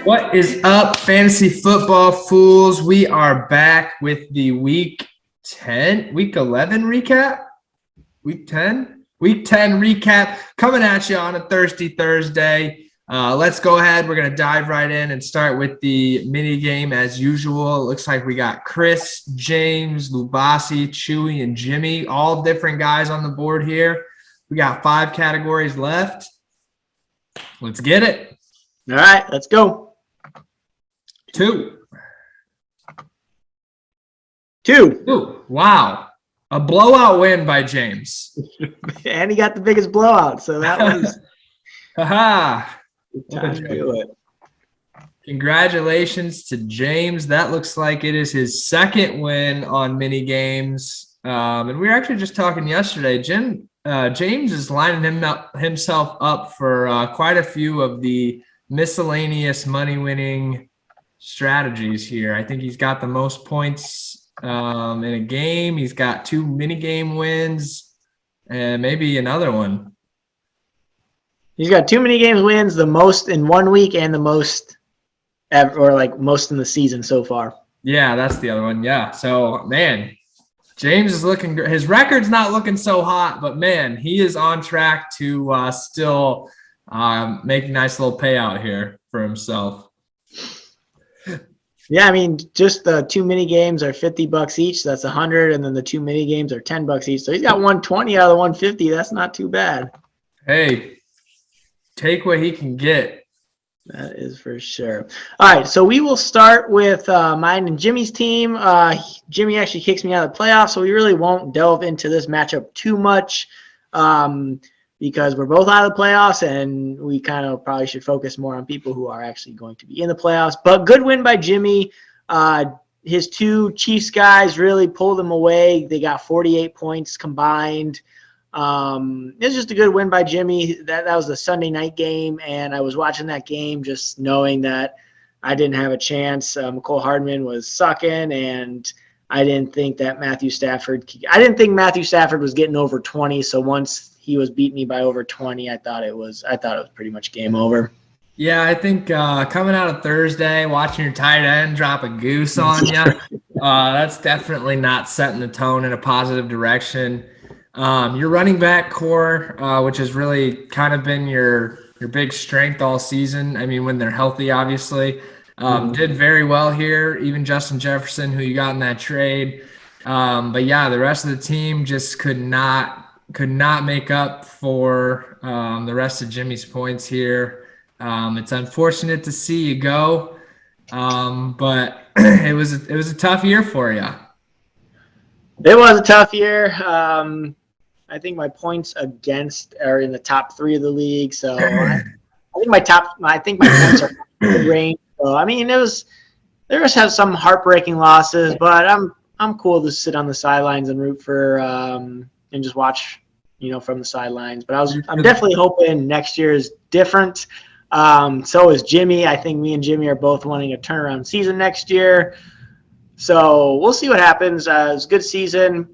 What is up, fantasy football fools? We are back with the week 11 recap. Week 10 recap coming at you on a Thursday. Let's go ahead. We're going to dive right in and start with the mini game as usual. It looks like we got Chris, James, Lubasi, Chewy, and Jimmy, all different guys on the board here. We got 5 categories left. Let's get it. All right, let's go. 2. Wow. A blowout win by James. And he got the biggest blowout, so that was Haha. time to do it. Congratulations to James. That looks like it is his second win on mini games. And we were actually just talking yesterday. James is lining himself up for quite a few of the miscellaneous money-winning strategies here. I think he's got the most points in a game. He's got 2 mini game wins and maybe another one. He's got 2 mini games wins, the most in 1 week and the most most in the season so far. Yeah, that's the other one. Yeah. So, man, James is looking good. His record's not looking so hot, but man, he is on track to still make a nice little payout here for himself. Yeah, I mean, just the 2 mini games are $50 each. So that's $100, and then the 2 mini games are $10 each. So he's got 120 out of the 150. That's not too bad. Hey, take what he can get. That is for sure. All right, so we will start with mine and Jimmy's team. Jimmy actually kicks me out of the playoffs, so we really won't delve into this matchup too much because we're both out of the playoffs, and we kind of probably should focus more on people who are actually going to be in the playoffs. But good win by Jimmy. His 2 Chiefs guys really pulled him away. They got 48 points combined. It's just a good win by Jimmy. That was the Sunday night game, and I was watching that game just knowing that I didn't have a chance. Mecole Hardman was sucking, and I didn't think Matthew Stafford was getting over 20. So once he was beating me by over 20, I thought it was pretty much game over. Yeah, I think coming out of Thursday, watching your tight end drop a goose on you, that's definitely not setting the tone in a positive direction. Your running back core, which has really kind of been your big strength all season. I mean, when they're healthy, obviously, did very well here. Even Justin Jefferson, who you got in that trade. But yeah, the rest of the team just could not make up for the rest of Jimmy's points here. It's unfortunate to see you go, but it was a tough year for you. It was a tough year. I think my points against are in the top 3 of the league. So I think my points are in the range. So I mean, there was some heartbreaking losses, but I'm cool to sit on the sidelines and root for and just watch, from the sidelines. But I'm definitely hoping next year is different. So is Jimmy. I think me and Jimmy are both wanting a turnaround season next year. So we'll see what happens. It's a good season,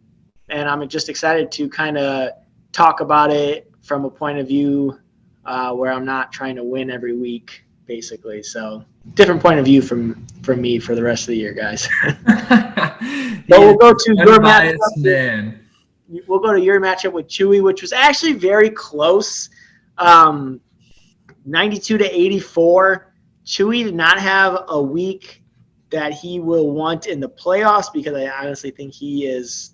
and I'm just excited to kind of talk about it from a point of view where I'm not trying to win every week, basically. So different point of view from me for the rest of the year, guys. But we'll go to your matchup. We'll go to your matchup with Chewy, which was actually very close, 92 to 84. Chewy did not have a week that he will want in the playoffs because I honestly think he is,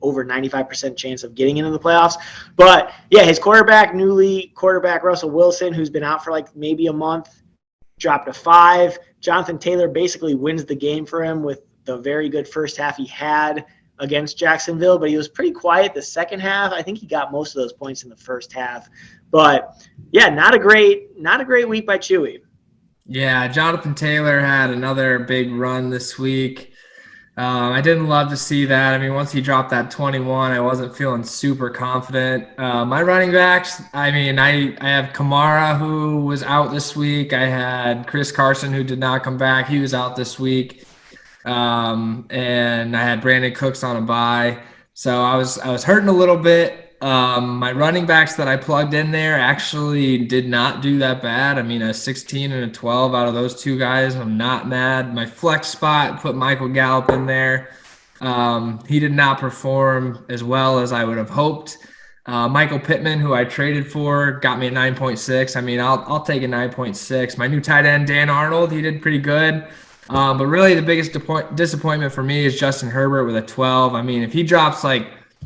over 95% chance of getting into the playoffs. But yeah, his newly quarterback Russell Wilson, who's been out for like maybe a month, dropped a 5. Jonathan Taylor basically wins the game for him with the very good first half he had against Jacksonville, but he was pretty quiet the second half. I think he got most of those points in the first half. But yeah, not a great week by Chewy. Yeah, Jonathan Taylor had another big run this week. I didn't love to see that. I mean, once he dropped that 21, I wasn't feeling super confident. My running backs, I have Kamara, who was out this week. I had Chris Carson, who did not come back. He was out this week. and I had Brandon Cooks on a bye, so I was hurting a little bit. My running backs that I plugged in there actually did not do that bad. I mean, a 16 and a 12 out of those two guys, I'm not mad. My flex spot put Michael Gallup in there. He did not perform as well as I would have hoped. Michael Pittman, who I traded for, got me a 9.6. I mean, I'll take a 9.6. My new tight end, Dan Arnold, he did pretty good. But really, the biggest disappointment for me is Justin Herbert with a 12. I mean, if he drops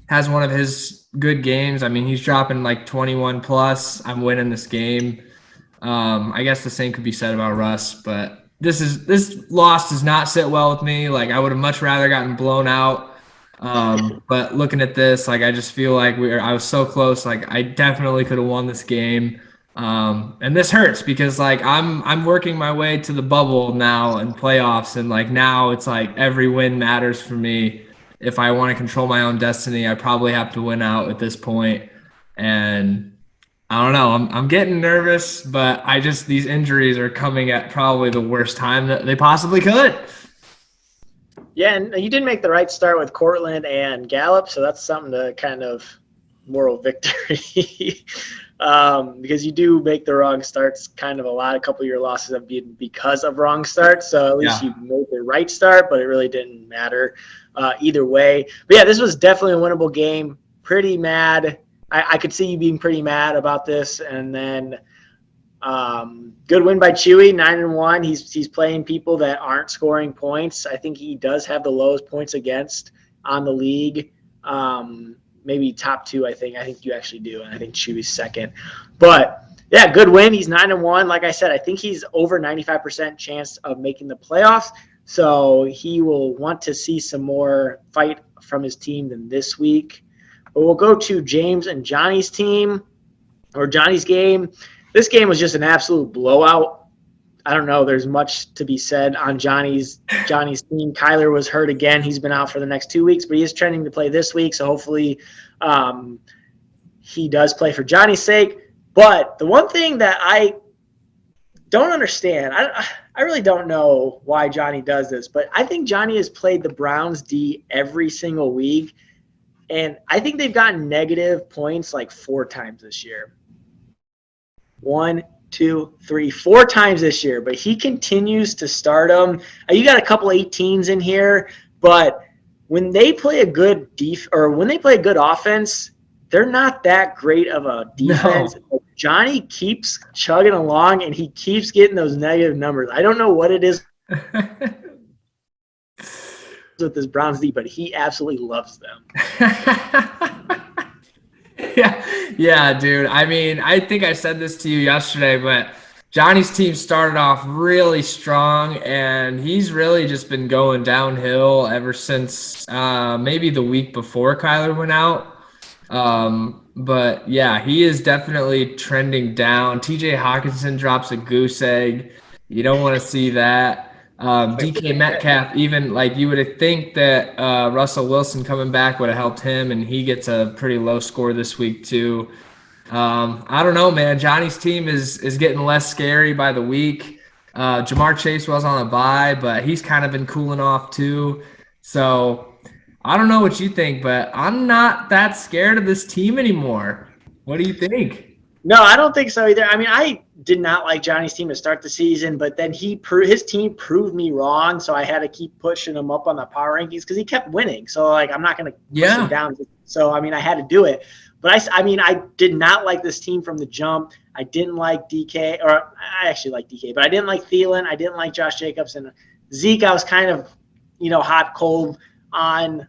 has one of his good games, I mean, he's dropping like 21 plus, I'm winning this game. I guess the same could be said about Russ, but this loss does not sit well with me. Like, I would have much rather gotten blown out. But looking at this, like, I just feel like I was so close. Like, I definitely could have won this game. And this hurts because like I'm working my way to the bubble now and playoffs, and like now it's like every win matters for me. If I want to control my own destiny, I probably have to win out at this point. And I don't know, I'm getting nervous, but these injuries are coming at probably the worst time that they possibly could. Yeah, and you did make the right start with Cortland and Gallup, so that's something to kind of moral victory. Because you do make the wrong starts. Kind of a couple of your losses have been because of wrong starts. So at least you made the right start, but it really didn't matter either way. But yeah, this was definitely a winnable game. Pretty mad. I could see you being pretty mad about this. And then good win by Chewy, 9-1. He's playing people that aren't scoring points. I think he does have the lowest points against on the league. Maybe top two, I think. I think you actually do, and I think Chewy's second. But, yeah, good win. He's 9-1. Like I said, I think he's over 95% chance of making the playoffs. So he will want to see some more fight from his team than this week. But we'll go to James and Johnny's team, or Johnny's game. This game was just an absolute blowout. I don't know. There's much to be said on Johnny's team. Kyler was hurt again. He's been out for the next 2 weeks, but he is trending to play this week. So hopefully he does play for Johnny's sake. But the one thing that I don't understand, I really don't know why Johnny does this, but I think Johnny has played the Browns D every single week. And I think they've gotten negative points like 4 times this year. 1, 2, 3, 4 times this year, but he continues to start them. You got a couple 18s in here, but when they play a good when they play a good offense, they're not that great of a defense. No. Johnny keeps chugging along, and he keeps getting those negative numbers. I don't know what it is with this Browns D, but he absolutely loves them. Yeah, dude. I mean, I think I said this to you yesterday, but Johnny's team started off really strong, and he's really just been going downhill ever since maybe the week before Kyler went out. But yeah, he is definitely trending down. TJ Hawkinson drops a goose egg. You don't want to see that. DK Metcalf, even like you would think that Russell Wilson coming back would have helped him, and he gets a pretty low score this week too. I don't know, man. Johnny's team is getting less scary by the week. Jamar Chase was on a bye, but he's kind of been cooling off too. So I don't know what you think, but I'm not that scared of this team anymore. What do you think? No, I don't think so either. I mean, I did not like Johnny's team to start the season, but then his team proved me wrong, so I had to keep pushing him up on the power rankings because he kept winning. So, like, I'm not going to push him down. So, I mean, I had to do it. But, I did not like this team from the jump. I didn't like DK, or I actually like DK, but I didn't like Thielen. I didn't like Josh Jacobs. And Zeke, I was kind of, hot, cold on.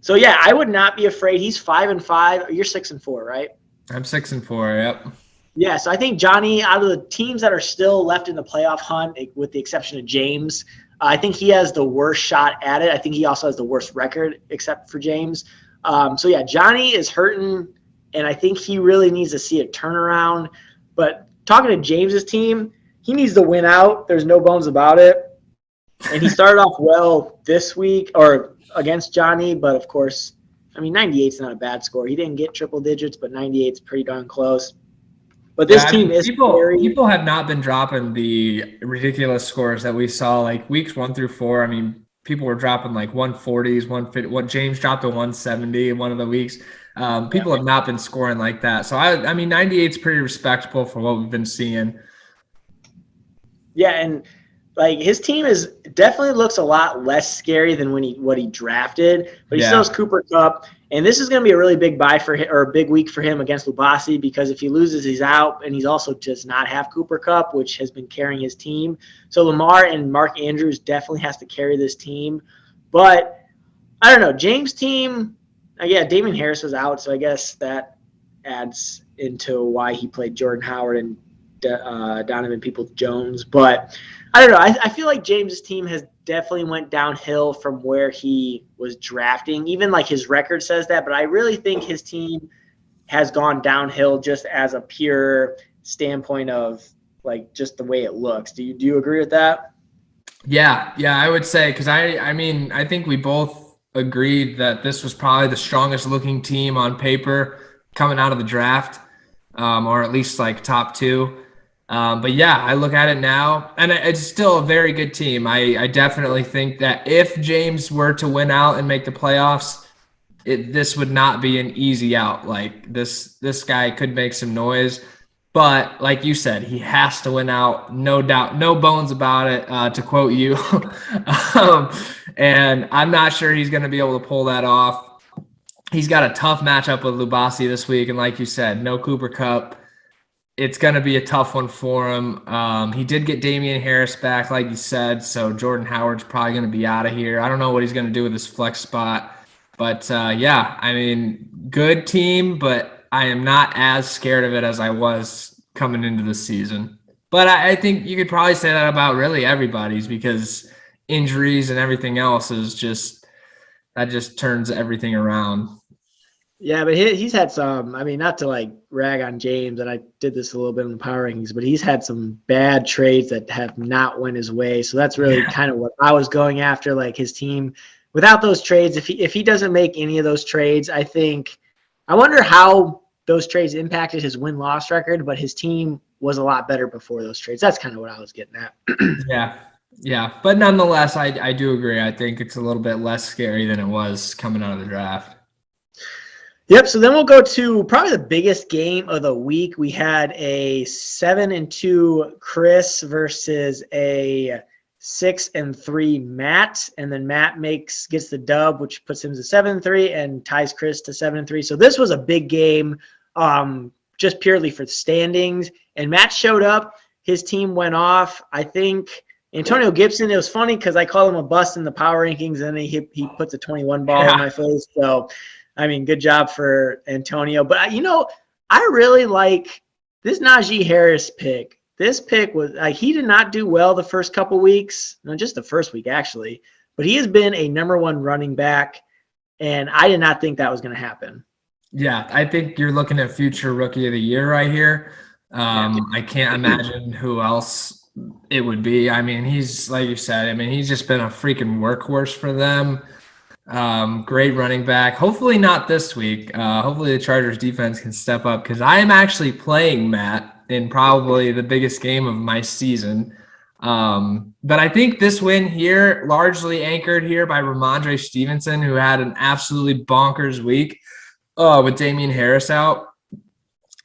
So, yeah, I would not be afraid. He's 5-5. You're 6-4, right? I'm 6-4. Yep. Yeah, so I think Johnny, out of the teams that are still left in the playoff hunt, with the exception of James, I think he has the worst shot at it. I think he also has the worst record, except for James. So yeah, Johnny is hurting, and I think he really needs to see a turnaround. But talking to James's team, he needs to win out. There's no bones about it. And he started off well this week, or against Johnny, but of course, I mean, 98 is not a bad score. He didn't get triple digits, but 98 is pretty darn close. But this I mean, team is people scary. people have not been dropping the ridiculous scores that we saw like weeks 1 through 4. I mean, people were dropping like 140s, 150. What James dropped a 170 in one of the weeks. Yeah. People have not been scoring like that. So I mean, 98 is pretty respectable for what we've been seeing. Yeah, and like his team is definitely looks a lot less scary than what he drafted, but he still has Yeah, Cooper Cup, and this is going to be a really big buy for him or a big week for him against Lubasi because if he loses, he's out, and he's also does not have Cooper Cup, which has been carrying his team. So Lamar and Mark Andrews definitely has to carry this team, but I don't know James' team. Yeah, Damon Harris was out, so I guess that adds into why he played Jordan Howard and Donovan Peoples-Jones. But I don't know. I feel like James's team has definitely went downhill from where he was drafting. Even like his record says that, but I really think his team has gone downhill just as a pure standpoint of like just the way it looks. Do you agree with that? yeah, I would say because I mean, I think we both agreed that this was probably the strongest looking team on paper coming out of the draft, or at least like top two. But yeah, I look at it now, and it's still a very good team. I definitely think that if James were to win out and make the playoffs, this would not be an easy out. Like this guy could make some noise, but like you said, he has to win out, no doubt, no bones about it. To quote you, um, and I'm not sure he's going to be able to pull that off. He's got a tough matchup with Lubasi this week, and like you said, no Cooper Cup. It's going to be a tough one for him. He did get Damian Harris back, like you said, so Jordan Howard's probably going to be out of here. I don't know what he's going to do with his flex spot, but yeah, I mean, good team, but I am not as scared of it as I was coming into the season. But I think you could probably say that about really everybody's because injuries and everything else is just that just turns everything around. Yeah, but he's had some. I mean, not to like rag on James, and I did this a little bit in the power rankings, but he's had some bad trades that have not went his way. So that's really kind of what I was going after. Like his team, without those trades, if he doesn't make any of those trades, I wonder how those trades impacted his win loss record. But his team was a lot better before those trades. That's kind of what I was getting at. Yeah. But nonetheless, I do agree. I think it's a little bit less scary than it was coming out of the draft. Yep. So then we'll go to probably the biggest game of the week. We had a 7-2 Chris versus a 6-3 Matt, and then Matt gets the dub, which puts him to 7-3 and ties Chris to 7-3. So this was a big game, just purely for standings. And Matt showed up. His team went off. I think Antonio Gibson. It was funny because I called him a bust in the power rankings, and then he puts a 21 ball in my face. So. I mean, good job for Antonio. But, I really like this Najee Harris pick. This pick was like he did not do well the first couple weeks. No, just the first week, actually. But he has been a number one running back, and I did not think that was going to happen. Yeah, I think you're looking at future rookie of the year right here. I can't imagine who else it would be. I mean, he's like you said, he's just been a freaking workhorse for them. Great running back. Hopefully not this week. Hopefully the Chargers defense can step up because I am actually playing Matt in probably the biggest game of my season. But I think this win here, largely anchored here by Ramondre Stevenson, who had an absolutely bonkers week with Damian Harris out.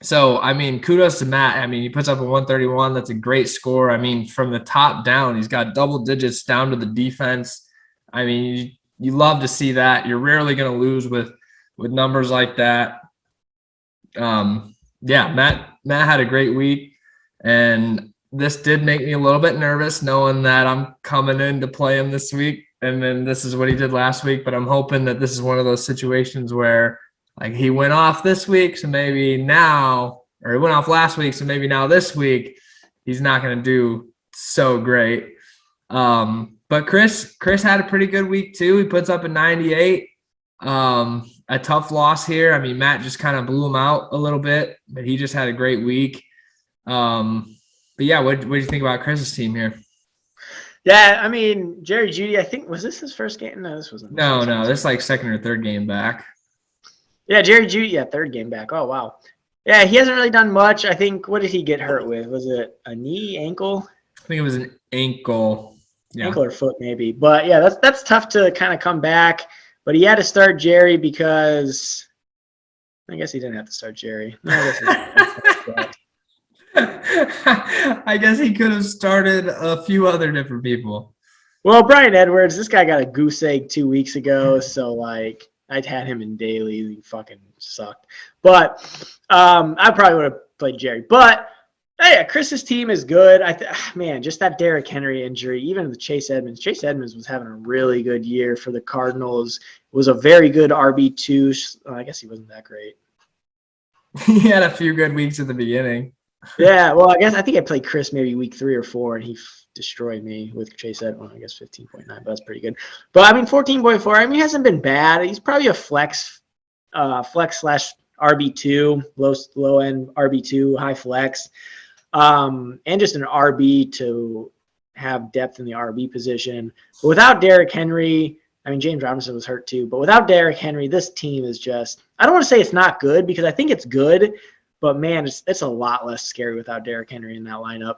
So, kudos to Matt. He puts up a 131. That's a great score. From the top down, he's got double digits down to the defense. You love to see that. You're rarely going to lose with numbers like that. Matt had a great week, and this did make me a little bit nervous knowing that I'm coming in to play him this week, and then this is what he did last week. But I'm hoping that this is one of those situations where like he went off this week, so maybe now, or he went off last week, so maybe now this week he's not going to do so great. But Chris had a pretty good week too. He puts up a 98. A tough loss here. Matt just kind of blew him out a little bit, but he just had a great week. But yeah, what do you think about Chris's team here? Yeah, Jerry Jeudy, I think, was this his first game? No, this wasn't. No, this is like second or third game back. Yeah, Jerry Jeudy, third game back. Oh, wow. Yeah, he hasn't really done much. I think, what did he get hurt with? Was it a knee, ankle? I think it was an ankle. Yeah. Ankle or foot maybe. But yeah, that's tough to kind of come back. But he had to start Jerry because I guess he didn't have to start Jerry. No, I guess he could have started a few other different people. Well, Brian Edwards, this guy got a goose egg 2 weeks ago, so like I'd had him in daily. He fucking sucked. But I probably would have played Jerry. But yeah, Chris's team is good. Man, just that Derrick Henry injury, even with Chase Edmonds. Chase Edmonds was having a really good year for the Cardinals. Was a very good RB2. I guess he wasn't that great. He had a few good weeks at the beginning. Yeah, well, I think I played Chris maybe week 3 or 4, and he destroyed me with Chase Edmonds. I guess 15.9, but that's pretty good. But I mean, 14.4. I mean, he hasn't been bad. He's probably a flex slash RB2, low end RB2, high flex. And just an RB to have depth in the RB position. But without Derrick Henry, I mean, James Robinson was hurt too. But without Derrick Henry, this team is just – I don't want to say it's not good because I think it's good. But, man, it's a lot less scary without Derrick Henry in that lineup.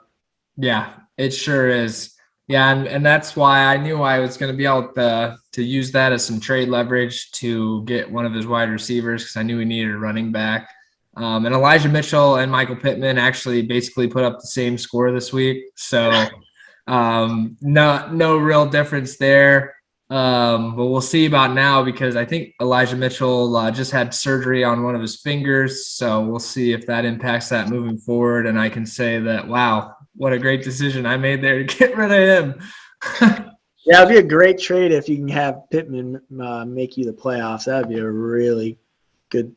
Yeah, it sure is. Yeah, and that's why I knew I was going to be able to use that as some trade leverage to get one of his wide receivers because I knew he needed a running back. And Elijah Mitchell and Michael Pittman actually basically put up the same score this week. So no real difference there. But we'll see about now because I think Elijah Mitchell just had surgery on one of his fingers. So we'll see if that impacts that moving forward. And I can say that, wow, what a great decision I made there to get rid of him. Yeah, it'd be a great trade if you can have Pittman make you the playoffs. That would be a really good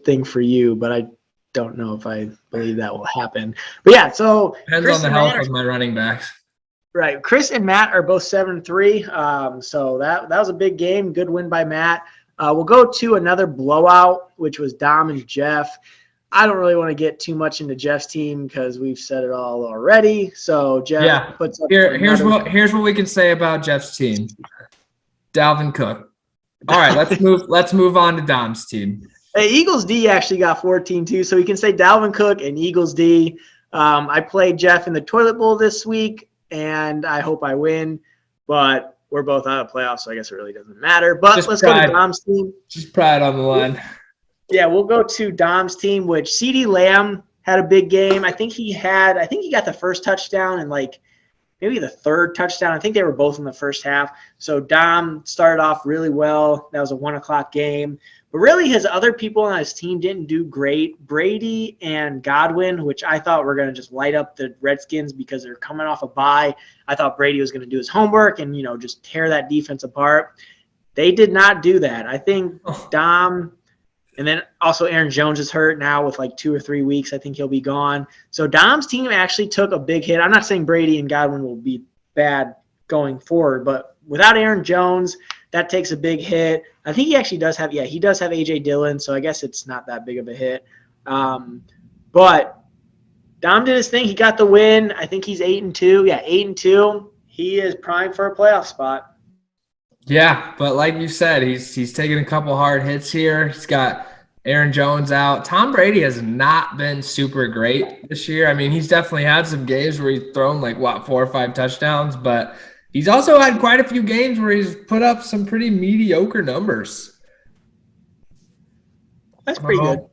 thing for you, but I don't know if I believe that will happen. But yeah, so depends on the health of my running backs. Right. Chris and Matt are both 7-3. So that was a big game. Good win by Matt. We'll go to another blowout, which was Dom and Jeff. I don't really want to get too much into Jeff's team because we've said it all already. So Jeff puts up here's what we can say about Jeff's team. Dalvin Cook. All right, let's move on to Dom's team. Hey, Eagles D actually got 14 too, so we can say Dalvin Cook and Eagles D. I played Jeff in the toilet bowl this week, and I hope I win, but we're both out of playoffs, so I guess it really doesn't matter. But let's go to Dom's team. Just pride on the line. Yeah, we'll go to Dom's team, which CeeDee Lamb had a big game. I think he got the first touchdown and like maybe the third touchdown. I think they were both in the first half. So Dom started off really well. That was a 1:00 game. But really his other people on his team didn't do great. Brady and Godwin, which I thought were going to just light up the Redskins because they're coming off a bye. I thought Brady was going to do his homework and, just tear that defense apart. They did not do that. I think Dom – and then also Aaron Jones is hurt now with like 2 or 3 weeks. I think he'll be gone. So Dom's team actually took a big hit. I'm not saying Brady and Godwin will be bad going forward, but without Aaron Jones, that takes a big hit. I think he actually does have A.J. Dillon, so I guess it's not that big of a hit. But Dom did his thing. He got the win. I think he's 8-2. Yeah, 8-2. He is primed for a playoff spot. Yeah, but like you said, he's taking a couple hard hits here. He's got Aaron Jones out. Tom Brady has not been super great this year. I mean, he's definitely had some games where he's thrown 4 or 5 touchdowns, but he's also had quite a few games where he's put up some pretty mediocre numbers. That's pretty good.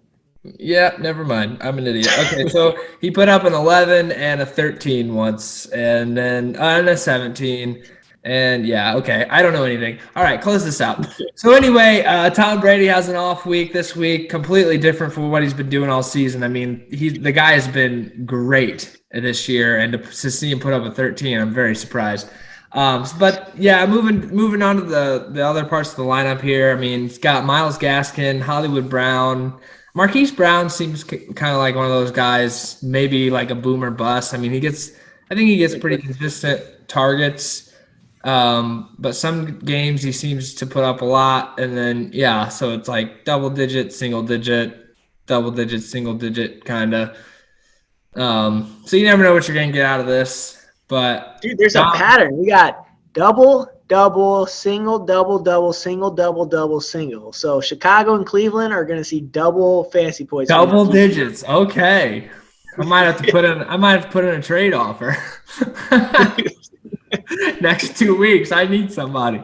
Yeah, never mind. I'm an idiot. Okay, so he put up an 11 and a 13 once, and then a 17. And yeah, okay. I don't know anything. All right, close this out. So anyway, Tom Brady has an off week this week, completely different from what he's been doing all season. I mean, the guy has been great this year, and to see him put up a 13, I'm very surprised. But yeah, moving on to the other parts of the lineup here. I mean, he's got Myles Gaskin, Hollywood Brown. Marquise Brown seems kind of like one of those guys, maybe like a boomer bust. I mean, I think he gets pretty consistent targets. But some games he seems to put up a lot, and then so it's like double digit, single digit kind of. So you never know what you're gonna get out of this. But dude, there's a pattern. We got double, double, single, double, double, single, double, double, single. So Chicago and Cleveland are going to see double fantasy points. Double digits. Okay. I might have to put in a trade offer. Next 2 weeks, I need somebody.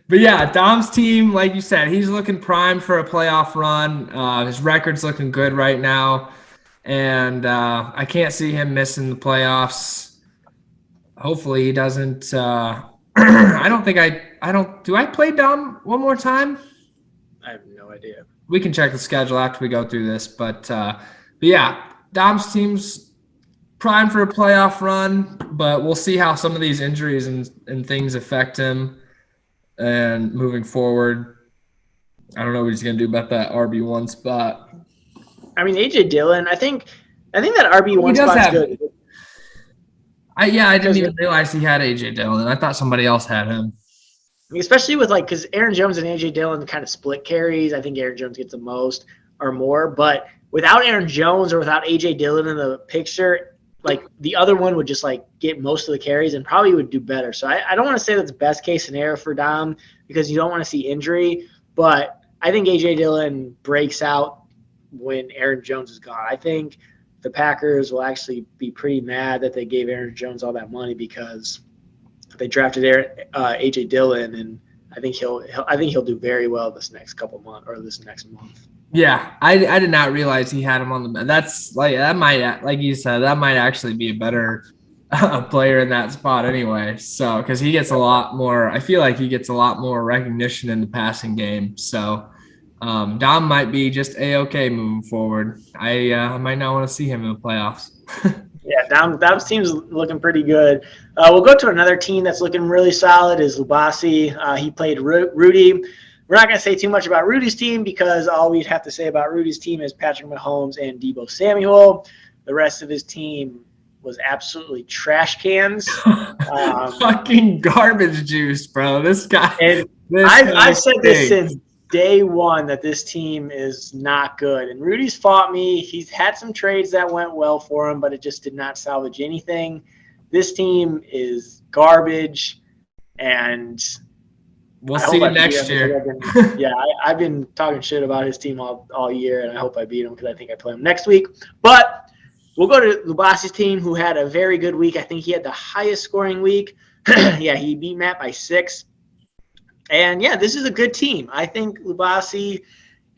But yeah, Dom's team, like you said, he's looking primed for a playoff run. His record's looking good right now, and I can't see him missing the playoffs. Hopefully, he doesn't. I don't think I don't. Do I play Dom one more time? I have no idea. We can check the schedule after we go through this, but yeah, Dom's team's primed for a playoff run, but we'll see how some of these injuries and things affect him. And moving forward, I don't know what he's going to do about that RB1 spot. I mean, AJ Dillon, I think that RB1 spot's good. I didn't even realize he had AJ Dillon. I thought somebody else had him. I mean, especially with because Aaron Jones and AJ Dillon kind of split carries. I think Aaron Jones gets the most or more, but without Aaron Jones or without AJ Dillon in the picture, the other one would just get most of the carries and probably would do better. So I don't want to say that's best case scenario for Dom because you don't want to see injury, but I think AJ Dillon breaks out when Aaron Jones is gone. I think the Packers will actually be pretty mad that they gave Aaron Jones all that money because they drafted AJ Dillon, and I think he'll do very well this next couple months or this next month. Yeah, I did not realize he had him on the. That's that might, like you said, that might actually be a better player in that spot anyway. So because he gets a lot more, I feel like he gets a lot more recognition in the passing game. So Dom might be just A-okay moving forward. I might not want to see him in the playoffs. Yeah, Dom's team's looking pretty good. We'll go to another team that's looking really solid is Lubasi. He played Rudy. We're not going to say too much about Rudy's team because all we'd have to say about Rudy's team is Patrick Mahomes and Deebo Samuel. The rest of his team was absolutely trash cans. Fucking garbage juice, bro. This guy. And I've said this since day one that this team is not good. And Rudy's fought me. He's had some trades that went well for him, but it just did not salvage anything. This team is garbage, and we'll see you next year. I've been talking shit about his team all year, and I hope I beat him because I think I play him next week. But we'll go to Lubasi's team, who had a very good week. I think he had the highest scoring week. He beat Matt by 6. And, this is a good team. I think Lubasi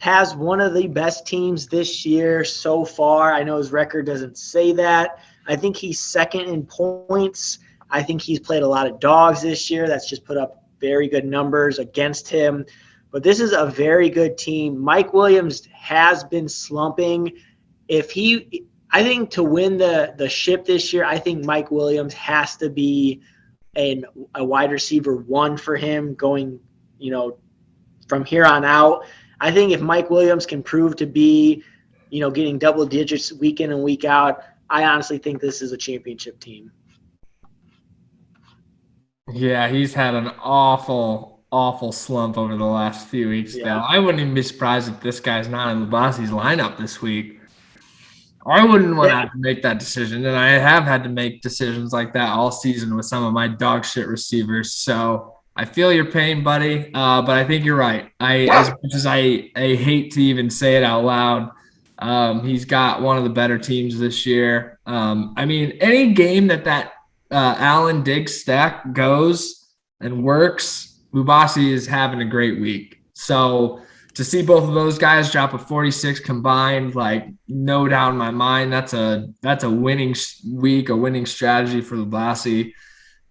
has one of the best teams this year so far. I know his record doesn't say that. I think he's second in points. I think he's played a lot of dogs this year. That's just put up very good numbers against him. But this is a very good team. Mike Williams has been slumping. I think to win the ship this year, I think Mike Williams has to be a wide receiver 1 for him going, from here on out. I think if Mike Williams can prove to be, getting double digits week in and week out, I honestly think this is a championship team. Yeah, he's had an awful slump over the last few weeks now. I wouldn't even be surprised if this guy's not in Lubasi's lineup this week. I wouldn't want to have to make that decision, and I have had to make decisions like that all season with some of my dog shit receivers. So I feel your pain, buddy, but I think you're right. As much as I hate to even say it out loud, he's got one of the better teams this year. I mean, any game that Allen Diggs stack goes and works, Lubasi is having a great week. So to see both of those guys drop a 46 combined, no doubt in my mind, that's a winning week, a winning strategy for Lubasi.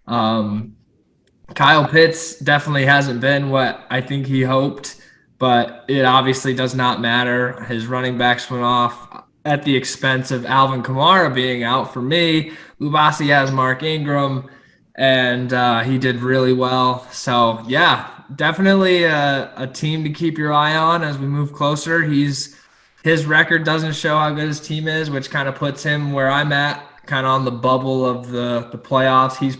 Kyle Pitts definitely hasn't been what I think he hoped, but it obviously does not matter. His running backs went off at the expense of Alvin Kamara being out for me. Lubasi has Mark Ingram, and he did really well. So, definitely a team to keep your eye on as we move closer. His record doesn't show how good his team is, which kind of puts him where I'm at, kind of on the bubble of the playoffs. He's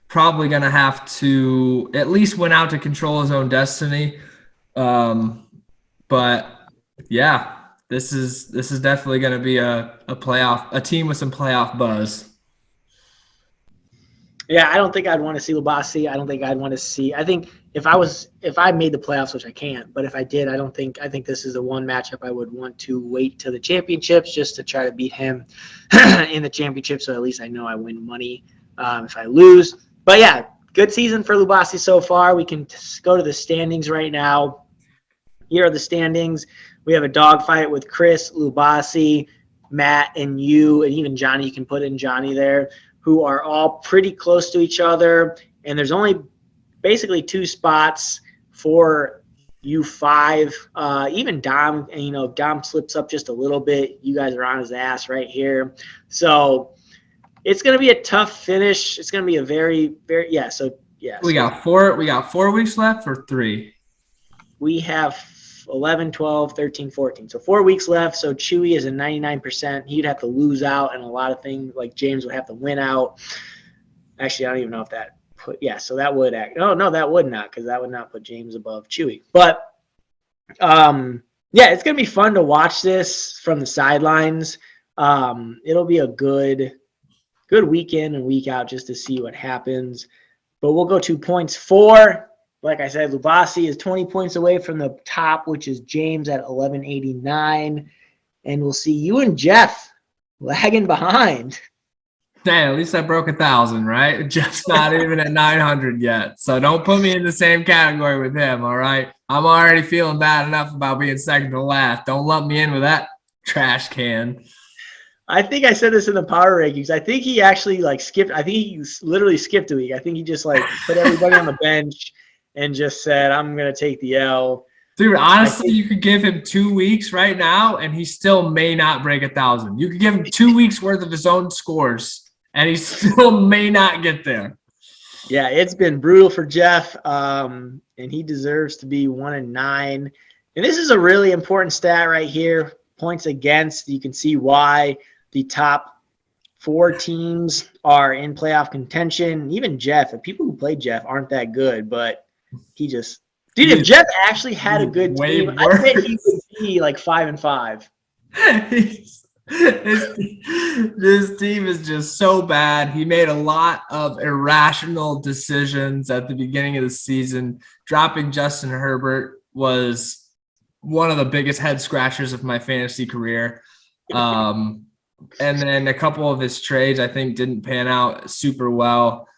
probably going to have to at least win out to control his own destiny. But this is definitely going to be a team with some playoff buzz. Yeah, I don't think I'd want to see Lubasi. I don't think I'd want to see. I think if I made the playoffs, which I can't, but if I did, I think this is the one matchup I would want to wait to the championships just to try to beat him in the championship. So at least I know I win money if I lose. But yeah, good season for Lubasi so far. We can go to the standings right now. Here are the standings. We have a dogfight with Chris, Lubasi, Matt, and you, and even Johnny. You can put in Johnny there, who are all pretty close to each other. And there's only basically 2 spots for you 5. Even Dom, and, Dom slips up just a little bit. You guys are on his ass right here. So it's going to be a tough finish. It's going to be a very, very, yeah. So, yeah. We got 4 weeks left or 3? We have 11, 12, 13, 14. So 4 weeks left. So Chewy is a 99%. He'd have to lose out, and a lot of things like James would have to win out. Actually, I don't even know if that so that would no, that would not, because that would not put James above Chewy. But yeah, it's gonna be fun to watch this from the sidelines. It'll be a good week in and week out just to see what happens. But we'll go to points 4. Like I said, Lubasi is 20 points away from the top, which is James at 1189. And we'll see you and Jeff lagging behind. Dang, at least I broke 1,000, right? Jeff's not even at 900 yet. So don't put me in the same category with him, all right? I'm already feeling bad enough about being second to last. Don't lump me in with that trash can. I think I said this in the power rankings. I think he actually skipped. I think he literally skipped a week. I think he just put everybody on the bench and just said, I'm going to take the L. Dude, honestly, you could give him 2 weeks right now, and he still may not break 1,000. You could give him 2 weeks worth of his own scores, and he still may not get there. Yeah, it's been brutal for Jeff, and he deserves to be 1-9. And this is a really important stat right here. Points against. You can see why the top 4 teams are in playoff contention. Even Jeff, the people who played Jeff aren't that good, but he just – dude, if Jeff actually had a good team, I bet he would be 5-5. This team is just so bad. He made a lot of irrational decisions at the beginning of the season. Dropping Justin Herbert was one of the biggest head scratchers of my fantasy career. And then a couple of his trades, I think, didn't pan out super well.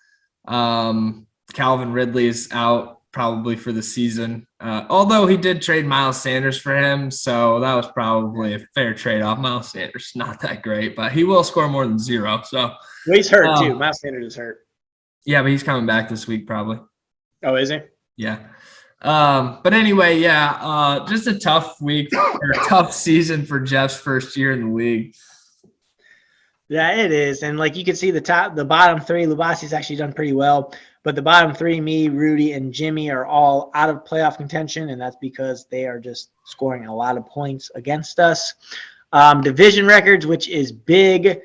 Calvin Ridley's out probably for the season. Although he did trade Miles Sanders for him, so that was probably a fair trade-off. Miles Sanders, not that great, but he will score more than 0. So well, he's hurt too. Miles Sanders is hurt. Yeah, but he's coming back this week probably. Oh, is he? Yeah. But anyway, yeah, just a tough week or a tough season for Jeff's first year in the league. Yeah, it is. And you can see the bottom 3, Lubasi's actually done pretty well. But the bottom 3, me, Rudy, and Jimmy, are all out of playoff contention, and that's because they are just scoring a lot of points against us. Division records, which is big.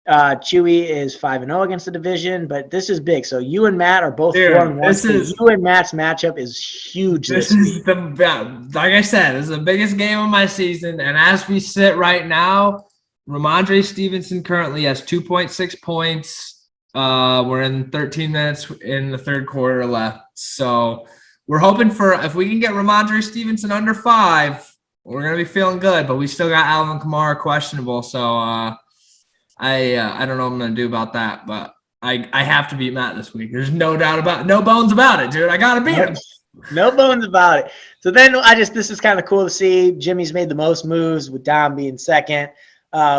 Chewy is 5-0 against the division, but this is big. So you and Matt are both 4-1. You and Matt's matchup is huge. This is like I said, this is the biggest game of my season, and as we sit right now, Ramondre Stevenson currently has 2.6 points. We're in 13 minutes in the third quarter left. So we're hoping for, if we can get Ramondre Stevenson under 5, we're going to be feeling good, but we still got Alvin Kamara questionable. So I don't know what I'm going to do about that, but I have to beat Matt this week. There's no bones about it, dude. I got to beat him. No bones about it. So then this is kind of cool to see. Jimmy's made the most moves with Dom being second.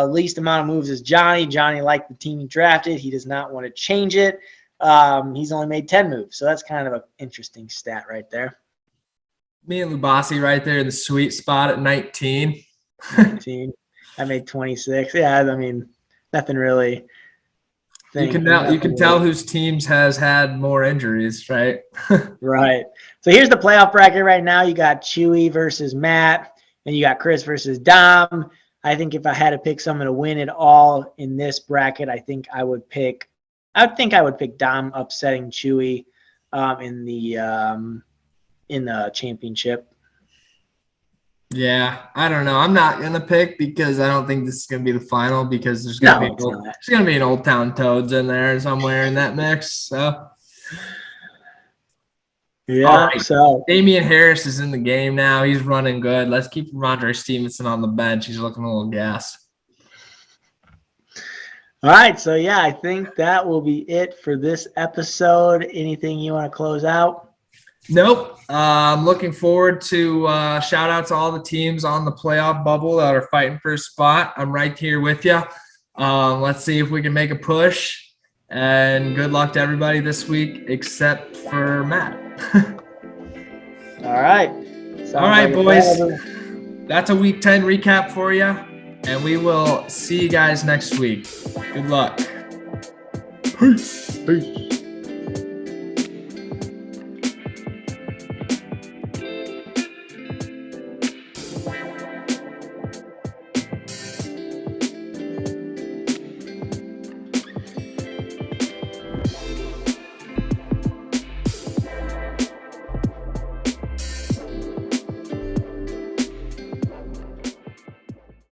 Least amount of moves is Johnny. Johnny liked the team he drafted. He does not want to change it. He's only made 10 moves. So that's kind of an interesting stat right there. Me and Lubasi right there in the sweet spot at 19. 19. I made 26. Yeah, I mean, nothing really. You can tell whose teams has had more injuries, right? Right. So here's the playoff bracket right now. You got Chewy versus Matt, and you got Chris versus Dom. I think if I had to pick someone to win it all in this bracket, I think I would pick Dom upsetting Chewy in the championship. Yeah, I don't know. I'm not gonna pick because I don't think this is gonna be the final because there's gonna No, it's not. there's gonna be an Old Town Toads in there somewhere in that mix. So Yeah. all right. So Damian Harris is in the game now. He's running good. Let's keep Ramondre Stevenson on the bench. He's looking a little gassed. all right. So yeah, I think that will be it for this episode. Anything you want to close out? Nope. I'm looking forward to shout out to all the teams on the playoff bubble that are fighting for a spot. I'm right here with you. Let's see if we can make a push. And good luck to everybody this week except for Matt. All right. All right, boys. That's a week 10 recap for you. And we will see you guys next week. Good luck. Peace.